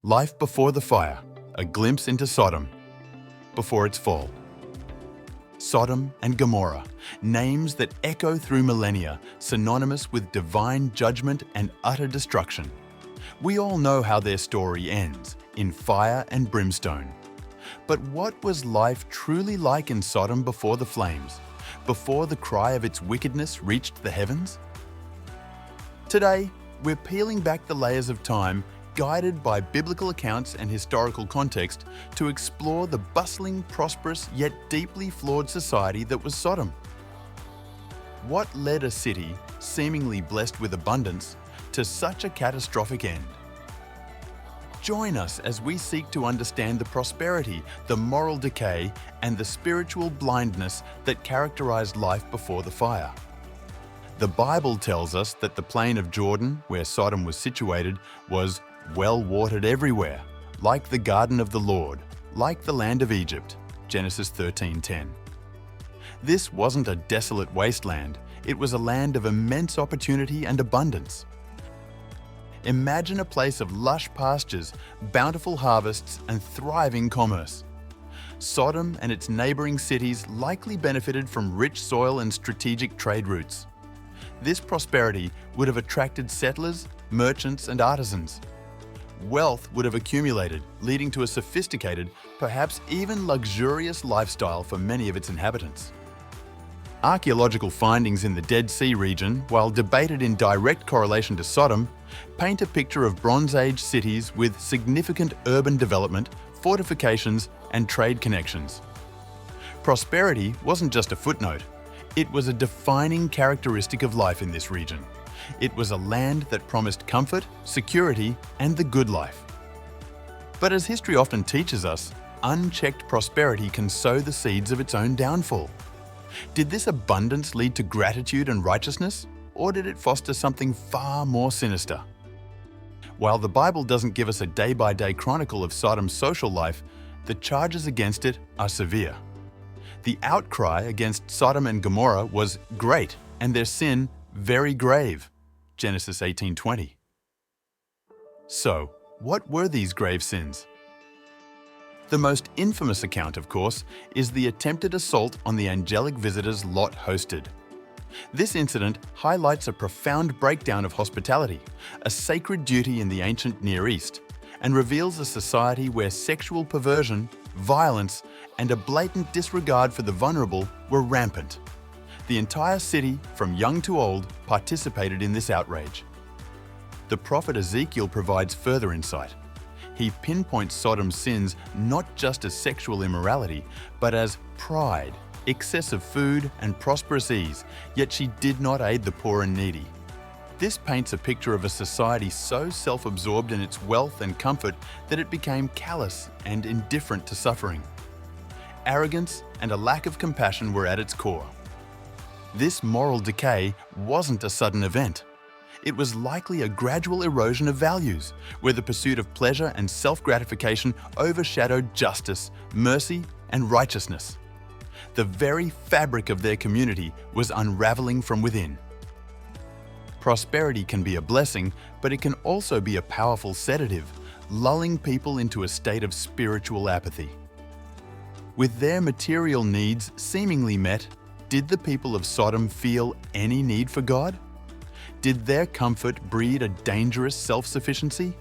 Life before the fire, a glimpse into Sodom before its fall. Sodom and Gomorrah, names that echo through millennia, synonymous with divine judgment and utter destruction. We all know how their story ends, in fire and brimstone. But what was life truly like in Sodom before the flames, before the cry of its wickedness reached the heavens? Today, we're peeling back the layers of time, guided by biblical accounts and historical context, to explore the bustling, prosperous, yet deeply flawed society that was Sodom. What led a city, seemingly blessed with abundance, to such a catastrophic end? Join us as we seek to understand the prosperity, the moral decay, and the spiritual blindness that characterized life before the fire. The Bible tells us that the plain of Jordan, where Sodom was situated, was well-watered everywhere, like the garden of the Lord, like the land of Egypt, Genesis 13:10. This wasn't a desolate wasteland, it was a land of immense opportunity and abundance. Imagine a place of lush pastures, bountiful harvests, and thriving commerce. Sodom and its neighboring cities likely benefited from rich soil and strategic trade routes. This prosperity would have attracted settlers, merchants, and artisans. Wealth would have accumulated, leading to a sophisticated, perhaps even luxurious lifestyle for many of its inhabitants. Archaeological findings in the Dead Sea region, while debated in direct correlation to Sodom, paint a picture of Bronze Age cities with significant urban development, fortifications, and trade connections. Prosperity wasn't just a footnote. It was a defining characteristic of life in this region. It was a land that promised comfort, security, and the good life. But as history often teaches us, unchecked prosperity can sow the seeds of its own downfall. Did this abundance lead to gratitude and righteousness, or did it foster something far more sinister? While the Bible doesn't give us a day-by-day chronicle of Sodom's social life, the charges against it are severe. The outcry against Sodom and Gomorrah was great, and their sin very grave, Genesis 18:20. So, what were these grave sins? The most infamous account, of course, is the attempted assault on the angelic visitors Lot hosted. This incident highlights a profound breakdown of hospitality, a sacred duty in the ancient Near East, and reveals a society where sexual perversion, violence, and a blatant disregard for the vulnerable were rampant. The entire city, from young to old, participated in this outrage. The prophet Ezekiel provides further insight. He pinpoints Sodom's sins not just as sexual immorality, but as pride, excessive food, and prosperous ease, yet she did not aid the poor and needy. This paints a picture of a society so self-absorbed in its wealth and comfort that it became callous and indifferent to suffering. Arrogance and a lack of compassion were at its core. This moral decay wasn't a sudden event. It was likely a gradual erosion of values, where the pursuit of pleasure and self-gratification overshadowed justice, mercy, and righteousness. The very fabric of their community was unraveling from within. Prosperity can be a blessing, but it can also be a powerful sedative, lulling people into a state of spiritual apathy. With their material needs seemingly met, did the people of Sodom feel any need for God? Did their comfort breed a dangerous self-sufficiency?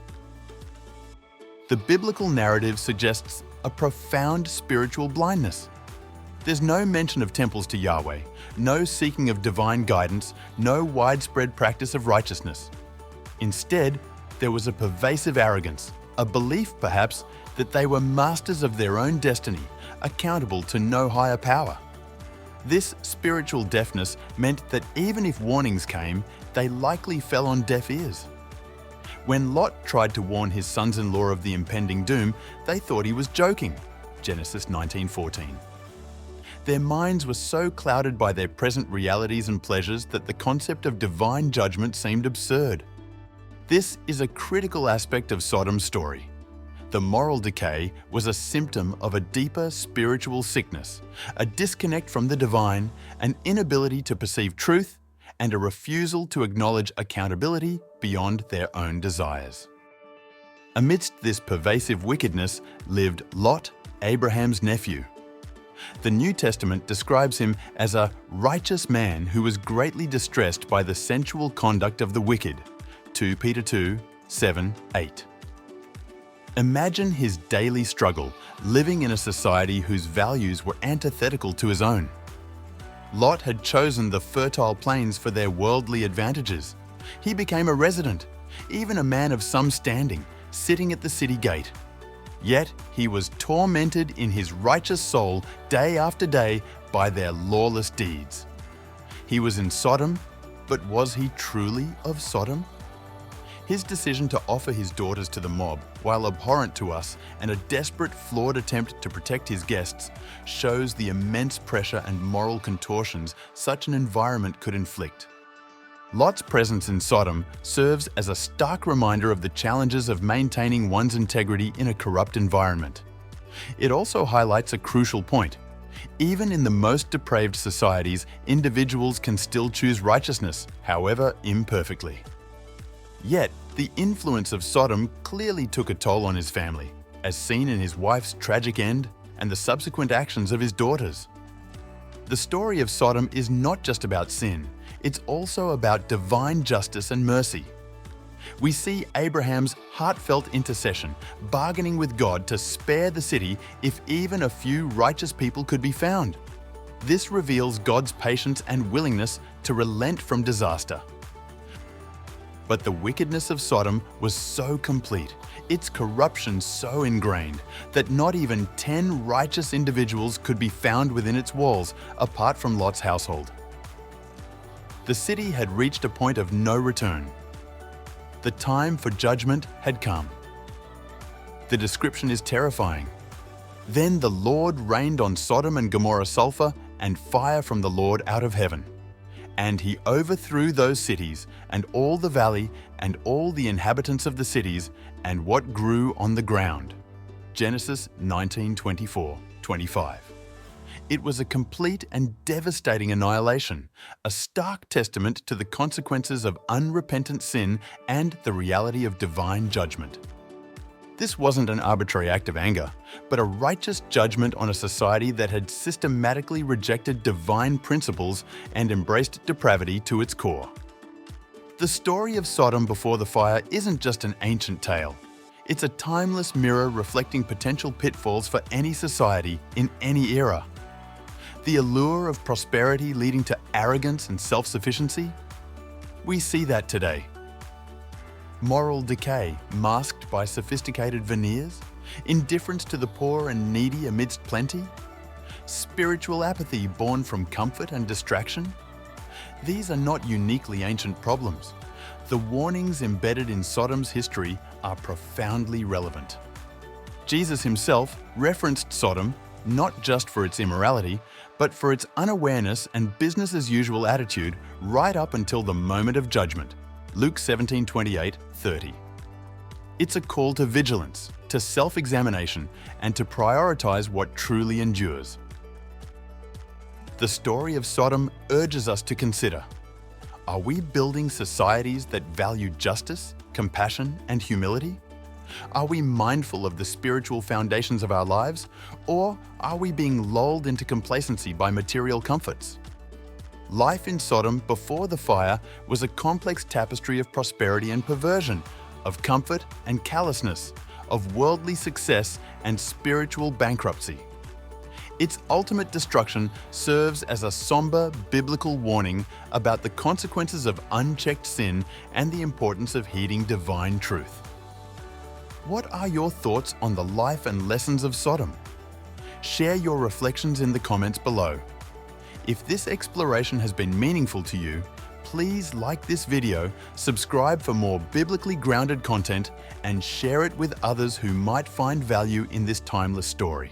The biblical narrative suggests a profound spiritual blindness. There's no mention of temples to Yahweh, no seeking of divine guidance, no widespread practice of righteousness. Instead, there was a pervasive arrogance, a belief perhaps that they were masters of their own destiny, accountable to no higher power. This spiritual deafness meant that even if warnings came, they likely fell on deaf ears. When Lot tried to warn his sons-in-law of the impending doom, they thought he was joking, Genesis 19:14. Their minds were so clouded by their present realities and pleasures that the concept of divine judgment seemed absurd. This is a critical aspect of Sodom's story. The moral decay was a symptom of a deeper spiritual sickness, a disconnect from the divine, an inability to perceive truth, and a refusal to acknowledge accountability beyond their own desires. Amidst this pervasive wickedness lived Lot, Abraham's nephew. The New Testament describes him as a righteous man who was greatly distressed by the sensual conduct of the wicked. 2 Peter 2, 7, 8. Imagine his daily struggle, living in a society whose values were antithetical to his own. Lot had chosen the fertile plains for their worldly advantages. He became a resident, even a man of some standing, sitting at the city gate. Yet he was tormented in his righteous soul day after day by their lawless deeds. He was in Sodom, but was he truly of Sodom? His decision to offer his daughters to the mob, while abhorrent to us and a desperate, flawed attempt to protect his guests, shows the immense pressure and moral contortions such an environment could inflict. Lot's presence in Sodom serves as a stark reminder of the challenges of maintaining one's integrity in a corrupt environment. It also highlights a crucial point. Even in the most depraved societies, individuals can still choose righteousness, however imperfectly. Yet, the influence of Sodom clearly took a toll on his family, as seen in his wife's tragic end and the subsequent actions of his daughters. The story of Sodom is not just about sin, it's also about divine justice and mercy. We see Abraham's heartfelt intercession, bargaining with God to spare the city if even a few righteous people could be found. This reveals God's patience and willingness to relent from disaster. But the wickedness of Sodom was so complete, its corruption so ingrained, that not even 10 righteous individuals could be found within its walls, apart from Lot's household. The city had reached a point of no return. The time for judgment had come. The description is terrifying. Then the Lord rained on Sodom and Gomorrah sulfur and fire from the Lord out of heaven. And he overthrew those cities, and all the valley, and all the inhabitants of the cities, and what grew on the ground. Genesis 19:24-25. It was a complete and devastating annihilation, a stark testament to the consequences of unrepentant sin and the reality of divine judgment. This wasn't an arbitrary act of anger, but a righteous judgment on a society that had systematically rejected divine principles and embraced depravity to its core. The story of Sodom before the fire isn't just an ancient tale. It's a timeless mirror reflecting potential pitfalls for any society in any era. The allure of prosperity leading to arrogance and self-sufficiency? We see that today. Moral decay masked by sophisticated veneers, indifference to the poor and needy amidst plenty, spiritual apathy born from comfort and distraction. These are not uniquely ancient problems. The warnings embedded in Sodom's history are profoundly relevant. Jesus himself referenced Sodom not just for its immorality, but for its unawareness and business-as-usual attitude right up until the moment of judgment. Luke 17:28-30. It's a call to vigilance, to self-examination, and to prioritize what truly endures. The story of Sodom urges us to consider: are we building societies that value justice, compassion, and humility? Are we mindful of the spiritual foundations of our lives, or are we being lulled into complacency by material comforts? Life in Sodom before the fire was a complex tapestry of prosperity and perversion, of comfort and callousness, of worldly success and spiritual bankruptcy. Its ultimate destruction serves as a somber biblical warning about the consequences of unchecked sin and the importance of heeding divine truth. What are your thoughts on the life and lessons of Sodom? Share your reflections in the comments below. If this exploration has been meaningful to you, please like this video, subscribe for more biblically grounded content, and share it with others who might find value in this timeless story.